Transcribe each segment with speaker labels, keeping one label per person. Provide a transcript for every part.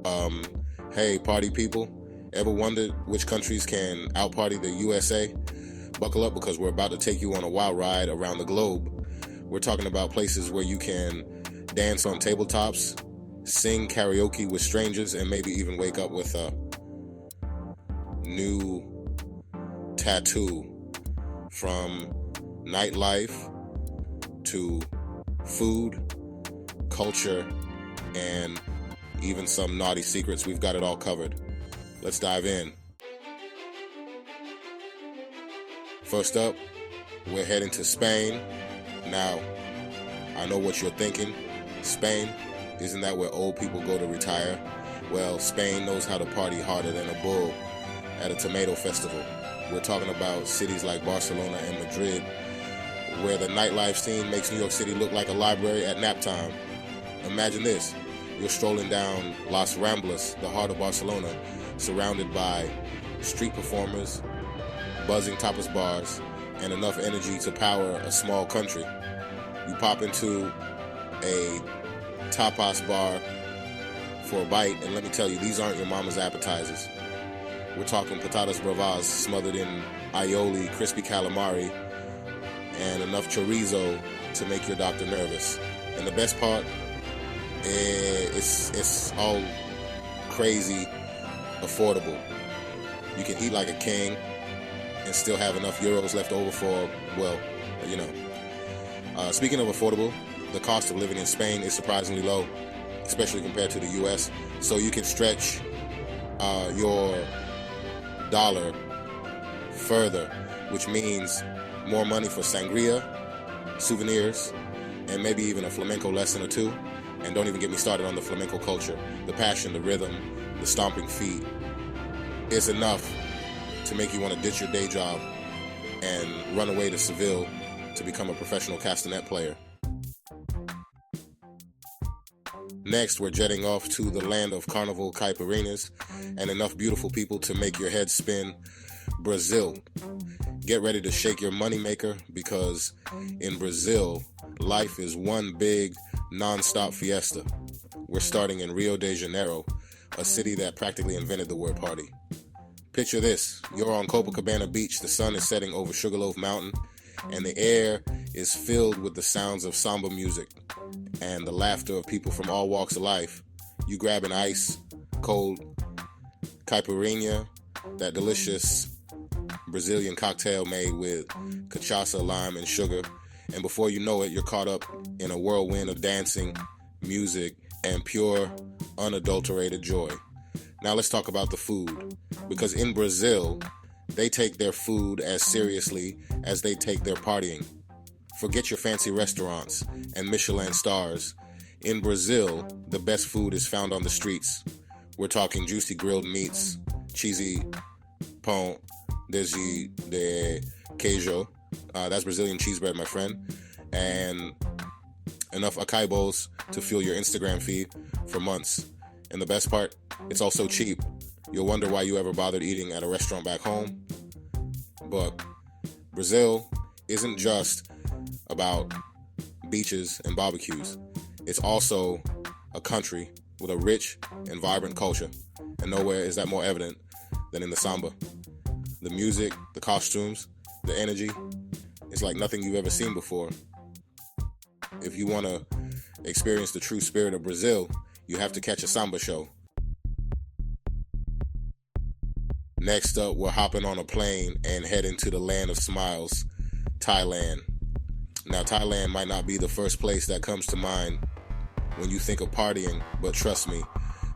Speaker 1: Um, hey, party people, ever wondered which countries can outparty the USA? Buckle up because we're about to take you on a wild ride around the globe. We're talking about places where you can dance on tabletops, sing karaoke with strangers, and maybe even wake up with a new tattoo. From nightlife to food, culture, and even some naughty secrets. We've got it all covered. Let's dive in. First up, we're heading to Spain. Now, I know what you're thinking. Spain, isn't that where old people go to retire? Well, Spain knows how to party harder than a bull at a tomato festival. We're talking about cities like Barcelona and Madrid, where the nightlife scene makes New York City look like a library at nap time. Imagine this. You're strolling down Las Ramblas, the heart of Barcelona, surrounded by street performers, buzzing tapas bars, and enough energy to power a small country. You pop into a tapas bar for a bite, and let me tell you, these aren't your mama's appetizers. We're talking patatas bravas smothered in aioli, crispy calamari, and enough chorizo to make your doctor nervous. And the best part, it's all crazy affordable. You can eat like a king and still have enough euros left over for, well, you know. Speaking of affordable, the cost of living in Spain is surprisingly low, especially compared to the US. So you can stretch your dollar further, which means more money for sangria, souvenirs, and maybe even a flamenco lesson or two. And don't even get me started on the flamenco culture. The passion, the rhythm, the stomping feet is enough to make you want to ditch your day job and run away to Seville to become a professional castanet player. Next, we're jetting off to the land of carnival caipirinhas and enough beautiful people to make your head spin, Brazil. Get ready to shake your moneymaker because in Brazil, life is one big, non-stop fiesta. We're starting in Rio de Janeiro, a city that practically invented the word party. Picture this, you're on Copacabana Beach, the sun is setting over Sugarloaf Mountain, and the air is filled with the sounds of samba music and the laughter of people from all walks of life. You grab an ice cold caipirinha, that delicious Brazilian cocktail made with cachaça, lime, and sugar, and before you know it, you're caught up in a whirlwind of dancing, music, and pure, unadulterated joy. Now let's talk about the food, because in Brazil, they take their food as seriously as they take their partying. Forget your fancy restaurants and Michelin stars. In Brazil, the best food is found on the streets. We're talking juicy grilled meats, cheesy pão de queijo, that's Brazilian cheese bread, my friend, and enough acai bowls to fuel your Instagram feed for months. And the best part, it's also cheap. You'll wonder why you ever bothered eating at a restaurant back home. But Brazil isn't just about beaches and barbecues. It's also a country with a rich and vibrant culture. And nowhere is that more evident than in the samba. The music, the costumes, the energy, it's like nothing you've ever seen before. If you want to experience the true spirit of Brazil, you have to catch a samba show. Next up, we're hopping on a plane and heading to the land of smiles, Thailand. Now, Thailand might not be the first place that comes to mind when you think of partying, but trust me,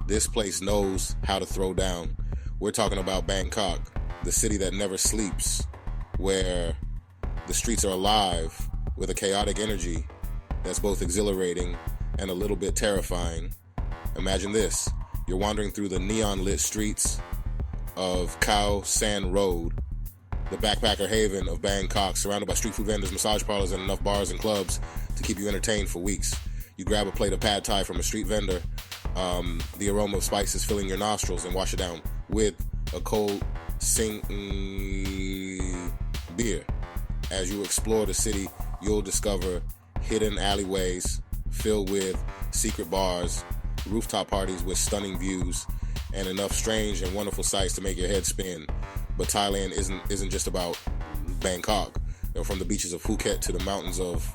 Speaker 1: this place knows how to throw down. We're talking about Bangkok, the city that never sleeps, where the streets are alive with a chaotic energy that's both exhilarating and a little bit terrifying. Imagine this, you're wandering through the neon-lit streets of Khao San Road, the backpacker haven of Bangkok, surrounded by street food vendors, massage parlors, and enough bars and clubs to keep you entertained for weeks. You grab a plate of pad thai from a street vendor, the aroma of spices filling your nostrils, and wash it down with a cold Sing beer. As you explore the city, you'll discover hidden alleyways filled with secret bars rooftop parties with stunning views, and enough strange and wonderful sights to make your head spin. But Thailand isn't just about Bangkok. From the beaches of Phuket to the mountains of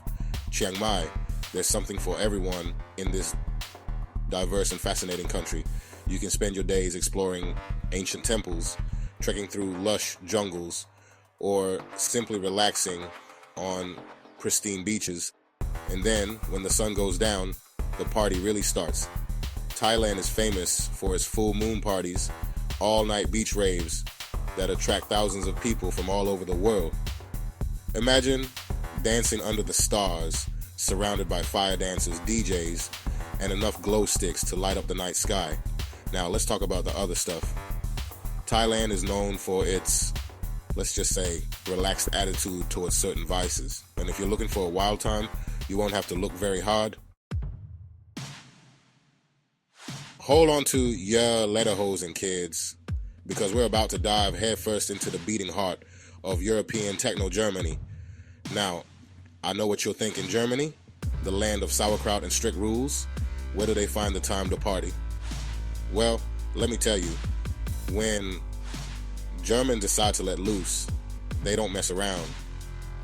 Speaker 1: Chiang Mai, there's something for everyone in this diverse and fascinating country. You can spend your days exploring ancient temples, trekking through lush jungles, or simply relaxing on pristine beaches. And then, when the sun goes down, the party really starts. Thailand is famous for its full moon parties, all-night beach raves that attract thousands of people from all over the world. Imagine dancing under the stars, surrounded by fire dancers, DJs, and enough glow sticks to light up the night sky. Now, let's talk about the other stuff. Thailand is known for its, let's just say, relaxed attitude towards certain vices. And if you're looking for a wild time, you won't have to look very hard. Hold on to your lederhosen, kids, because we're about to dive headfirst into the beating heart of European techno Germany. Now, I know what you're thinking. Germany, the land of sauerkraut and strict rules, where do they find the time to party? Well, let me tell you, when Germans decide to let loose, they don't mess around.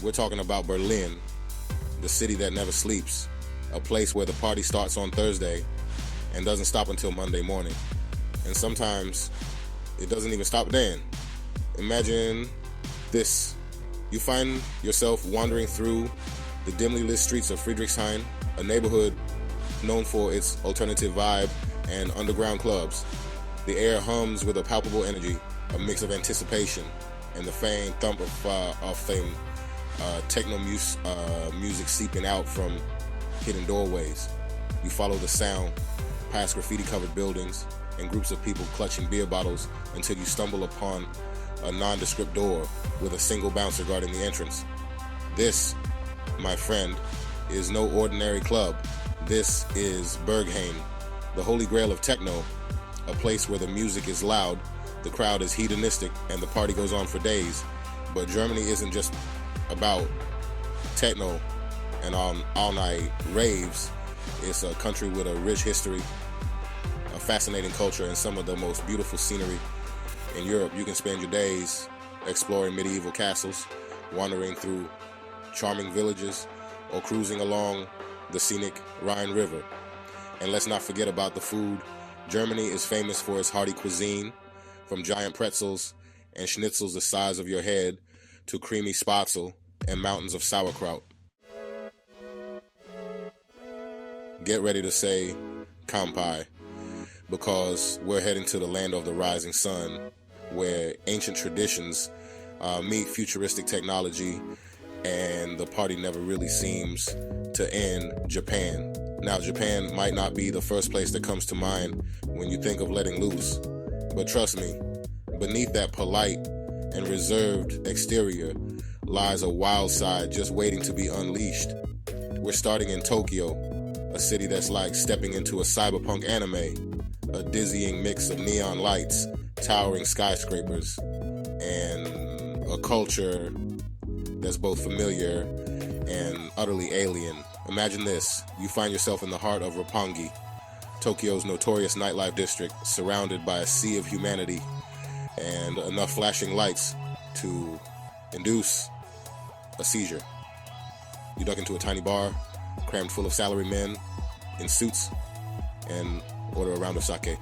Speaker 1: We're talking about Berlin, the city that never sleeps, a place where the party starts on Thursday and doesn't stop until Monday morning. And sometimes it doesn't even stop then. Imagine this. You find yourself wandering through the dimly lit streets of Friedrichshain, a neighborhood known for its alternative vibe and underground clubs. The air hums with a palpable energy, a mix of anticipation and the faint thump of techno music seeping out from hidden doorways. You follow the sound past graffiti-covered buildings and groups of people clutching beer bottles until you stumble upon a nondescript door with a single bouncer guarding the entrance. This, my friend, is no ordinary club. This is Berghain, the holy grail of techno, a place where the music is loud, the crowd is hedonistic, and the party goes on for days. But Germany isn't just about techno and all-night raves. It's a country with a rich history, a fascinating culture, and some of the most beautiful scenery in Europe. You can spend your days exploring medieval castles, wandering through charming villages, or cruising along the scenic Rhine River. And let's not forget about the food. Germany is famous for its hearty cuisine, from giant pretzels and schnitzels the size of your head to creamy spatzel and mountains of sauerkraut. Get ready to say Kampai, because we're heading to the land of the rising sun, where ancient traditions meet futuristic technology, and the party never really seems to end. Japan. Now, Japan might not be the first place that comes to mind when you think of letting loose, but trust me, beneath that polite and reserved exterior lies a wild side just waiting to be unleashed. We're starting in Tokyo, a city that's like stepping into a cyberpunk anime, a dizzying mix of neon lights, towering skyscrapers, and a culture that's both familiar and utterly alien. Imagine this. You find yourself in the heart of Roppongi, Tokyo's notorious nightlife district, surrounded by a sea of humanity and enough flashing lights to induce a seizure. You duck into a tiny bar, crammed full of salarymen in suits, and order a round of sake.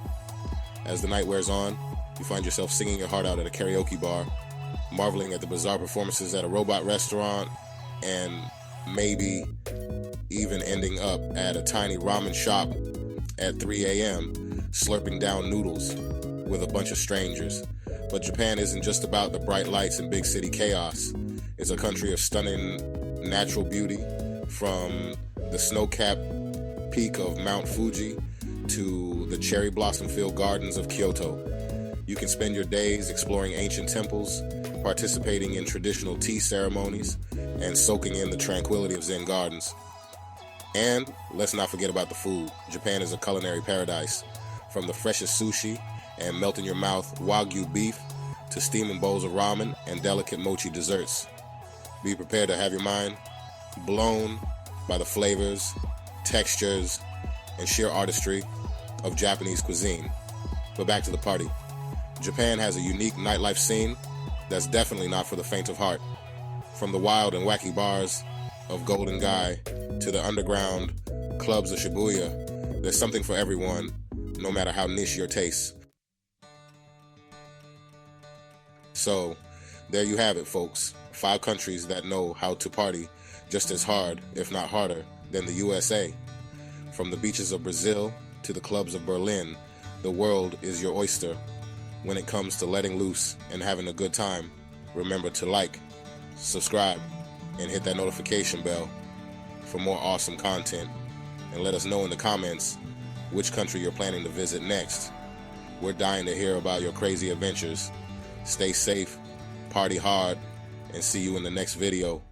Speaker 1: As the night wears on, you find yourself singing your heart out at a karaoke bar, marveling at the bizarre performances at a robot restaurant, and maybe even ending up at a tiny ramen shop at 3 a.m., slurping down noodles with a bunch of strangers. But Japan isn't just about the bright lights and big city chaos. It's a country of stunning natural beauty, from the snow-capped peak of Mount Fuji to the cherry blossom-filled gardens of Kyoto. You can spend your days exploring ancient temples, participating in traditional tea ceremonies, and soaking in the tranquility of Zen gardens. And let's not forget about the food. Japan is a culinary paradise. From the freshest sushi and melt-in-your-mouth Wagyu beef to steaming bowls of ramen and delicate mochi desserts. Be prepared to have your mind blown by the flavors, textures, and sheer artistry of Japanese cuisine. But back to the party. Japan has a unique nightlife scene that's definitely not for the faint of heart. From the wild and wacky bars of Golden Gai to the underground clubs of Shibuya, there's something for everyone, no matter how niche your tastes. So, there you have it, folks. 5 countries that know how to party just as hard, if not harder, than the USA. From the beaches of Brazil to the clubs of Berlin, the world is your oyster. When it comes to letting loose and having a good time, remember to like, subscribe, and hit that notification bell for more awesome content. And let us know in the comments which country you're planning to visit next. We're dying to hear about your crazy adventures. Stay safe, party hard, and see you in the next video.